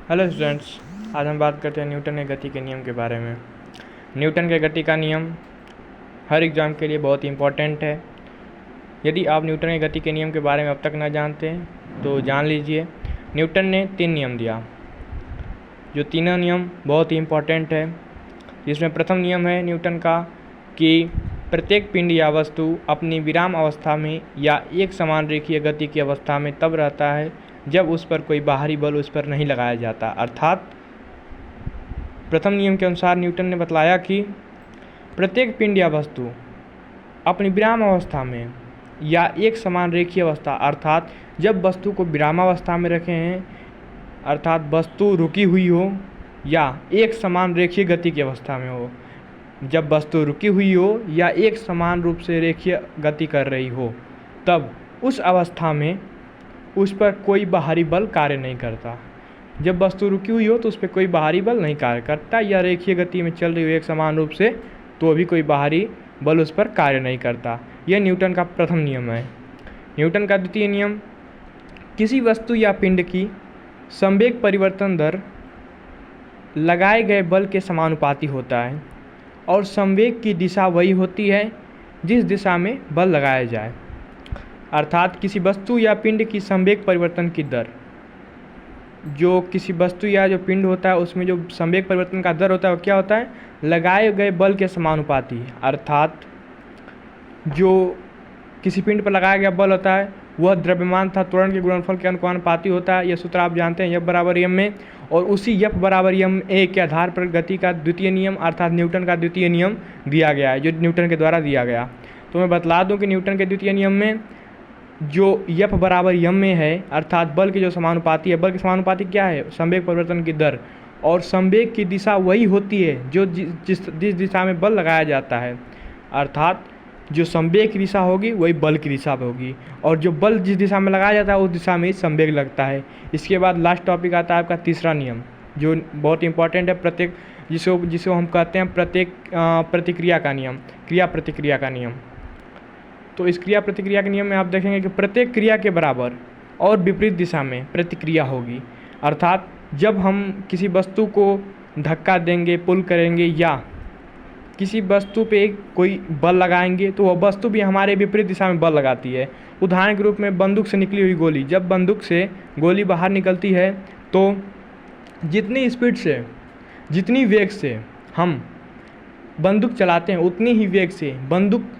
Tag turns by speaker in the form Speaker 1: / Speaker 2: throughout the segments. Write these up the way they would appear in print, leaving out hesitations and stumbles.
Speaker 1: Hello students, आज हम बात करते हैं न्यूटन के गति के नियम के बारे में। न्यूटन के गति का नियम हर एग्ज़ाम के लिए बहुत ही इम्पोर्टेंट है। यदि आप न्यूटन के गति के नियम के बारे में अब तक न जानते हैं तो जान लीजिए। न्यूटन ने 3 नियम दिया, जो तीनों नियम बहुत ही इम्पोर्टेंट है। जिसमें प्रथम नियम है न्यूटन का कि प्रत्येक पिंड या वस्तु अपनी विराम अवस्था में या एक समान रेखीय गति की अवस्था में तब रहता है जब उस पर कोई बाहरी बल उस पर नहीं लगाया जाता। अर्थात प्रथम नियम के अनुसार न्यूटन ने बतलाया कि प्रत्येक पिंड या वस्तु अपनी विराम अवस्था में या एक समान रेखीय अवस्था, अर्थात जब वस्तु को विरामावस्था में रखे हैं, अर्थात वस्तु रुकी हुई हो या एक समान रेखीय गति की अवस्था में हो। जब वस्तु रुकी हुई हो या एक समान रूप से रेखीय गति कर रही हो, तब उस अवस्था में उस पर कोई बाहरी बल कार्य नहीं करता। जब वस्तु रुकी हुई हो तो उस पर कोई बाहरी बल नहीं कार्य करता, या रेखीय गति में चल रही हो एक समान रूप से तो भी कोई बाहरी बल उस पर कार्य नहीं करता। यह न्यूटन का प्रथम नियम है। न्यूटन का द्वितीय नियम किसी वस्तु या पिंड की संवेग परिवर्तन दर लगाए गए बल के समानुपाती होता है और संवेग की दिशा वही होती है जिस दिशा में बल लगाया जाए। अर्थात किसी वस्तु या पिंड की संवेग परिवर्तन की दर, जो किसी वस्तु या जो पिंड होता है उसमें जो संवेग परिवर्तन का दर होता है वो क्या होता है, लगाए गए बल के समानुपाती। अर्थात जो किसी पिंड पर लगाया गया बल होता है वह द्रव्यमान तथा त्वरण के गुणनफल के अनुपाती होता है। यह सूत्र आप जानते हैं, F बराबर m में, और उसी F बराबर m a के आधार पर गति का द्वितीय नियम अर्थात न्यूटन का द्वितीय नियम दिया गया है, जो न्यूटन के द्वारा दिया गया। तो मैं बतला दूं कि न्यूटन के द्वितीय नियम में जो F बराबर m में है, अर्थात बल के जो समानुपाती है, बल के समानुपाती क्या है, संवेग परिवर्तन की दर, और संवेग की दिशा वही होती है जो जिस दिशा में बल लगाया जाता है। अर्थात जो संवेग की दिशा होगी वही बल की दिशा होगी, और जो बल जिस दिशा में लगाया जाता है उस दिशा में ही संवेग लगता है। इसके बाद लास्ट टॉपिक आता है आपका तीसरा नियम, जो बहुत इंपॉर्टेंट है, प्रत्येक जिसको हम कहते हैं प्रत्येक प्रतिक्रिया का नियम, क्रिया प्रतिक्रिया का नियम। तो इस क्रिया प्रतिक्रिया के नियम में आप देखेंगे कि प्रत्येक क्रिया के बराबर और विपरीत दिशा में प्रतिक्रिया होगी। अर्थात जब हम किसी वस्तु को धक्का देंगे, पुल करेंगे या किसी वस्तु पे कोई बल लगाएंगे तो वह वस्तु भी हमारे विपरीत दिशा में बल लगाती है। उदाहरण के रूप में बंदूक से निकली हुई गोली, जब बंदूक से गोली बाहर निकलती है तो जितनी स्पीड से, जितनी वेग से हम बंदूक चलाते हैं उतनी ही वेग से बंदूक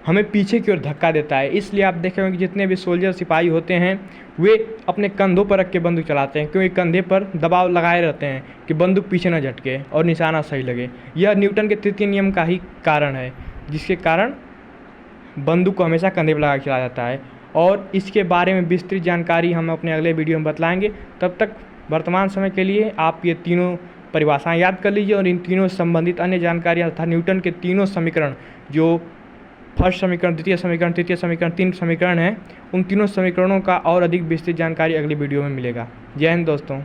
Speaker 1: हमें पीछे की ओर धक्का देता है। इसलिए आप देखेंगे कि जितने भी सोल्जर सिपाही होते हैं वे अपने कंधों पर रख के बंदूक चलाते हैं, क्योंकि कंधे पर दबाव लगाए रहते हैं कि बंदूक पीछे न झटके और निशाना सही लगे। यह न्यूटन के तृतीय नियम का ही कारण है, जिसके कारण बंदूक को हमेशा कंधे पर लगा के चलाया जाता है। और इसके बारे में विस्तृत जानकारी हम अपने अगले वीडियो में बतलाएंगे। तब तक वर्तमान समय के लिए आप ये तीनों परिभाषाएँ याद कर लीजिए और इन तीनों से संबंधित अन्य जानकारियाँ तथा न्यूटन के तीनों समीकरण, जो फर्स्ट समीकरण, द्वितीय समीकरण, तृतीय समीकरण, 3 समीकरण हैं, उन तीनों समीकरणों का और अधिक विस्तृत जानकारी अगली वीडियो में मिलेगा। जय हिंद दोस्तों।